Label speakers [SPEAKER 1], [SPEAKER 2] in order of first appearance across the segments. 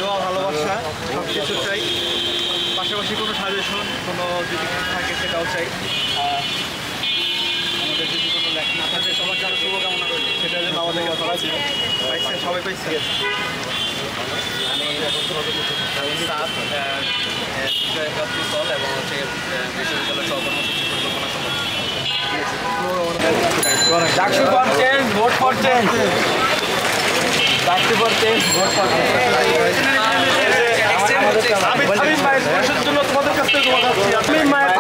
[SPEAKER 1] দোয়া ভালোবাসা সব কিছু চাই, পাশাপাশি কোনো সাজেশন কোনো যদি থাকে সেটাও চাই। আমাদের যদি কোনো লেখা থাকে সবার জন্য শুভকামনা রইল, সেটা যেন আমাদের পাইছে সবাই পাইছে। আমি এবং হচ্ছে বিশ্ববিদ্যালয় সহকর্মসূচি পরিকল্পনা DUCSU for change, vote for change, DUCSU for change, vote for change. আমি মায়ের পরিষদের জন্য তোমাদের কাছ থেকে দোয়া চাচ্ছি, আমি মায়ের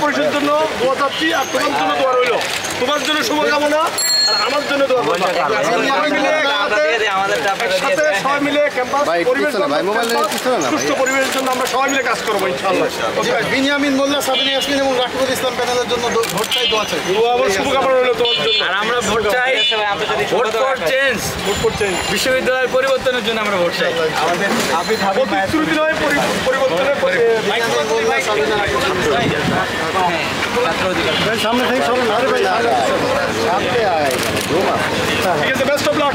[SPEAKER 1] পরিষদের জন্য দোয়া চাচ্ছি, আর তোমার জন্য দোয়া রইল। তোমার জন্য শুভকামনা আর আমার জন্য দোয়া। সবাই মিলে সুস্থ পরিবেশের জন্য আমরা সবাই মিলে কাজ করবো ইনশাআল্লাহ।
[SPEAKER 2] বিনিয়ামিন মোল্লা, সাবিনা ইয়াসমিন এবং রাকিবুল ইসলাম প্যানেলের জন্য ভোট চাই, দোয়া চাই।
[SPEAKER 1] আমার শুভকামনা রইল তোমার জন্য। আর আমরা ভোট চাই, vote for change, vote for change, বিশ্ববিদ্যালয়ের পরিবর্তনের জন্য আমরা ভোট চাই। আমাদের প্রতিশ্রুতি নয়, পরিবর্তনের
[SPEAKER 2] সামনে থেকে সবাই
[SPEAKER 1] ঠিক আছে, বেস্ট অফ লাক।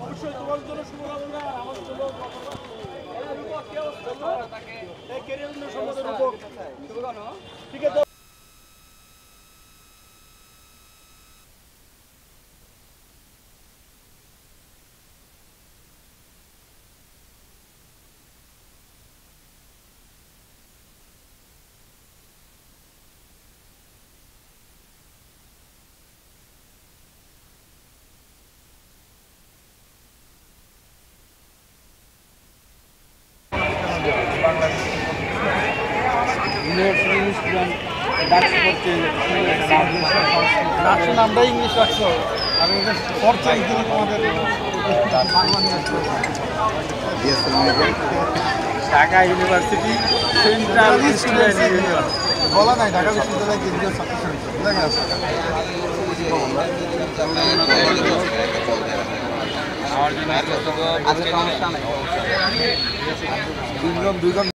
[SPEAKER 1] অবশ্যই তোমার জন্য শুভকামনা, আমার জন্য ঠিক আছে।
[SPEAKER 2] আমরা ইংলিশ রাখছো আর
[SPEAKER 1] ঢাকা ইউনিভার্সিটি সেন্ট্রাল
[SPEAKER 2] বলা নাই, ঢাকা বিশ্ববিদ্যালয় কেন্দ্রীয় ছাত্র সমিতি।
[SPEAKER 1] আমার জন্য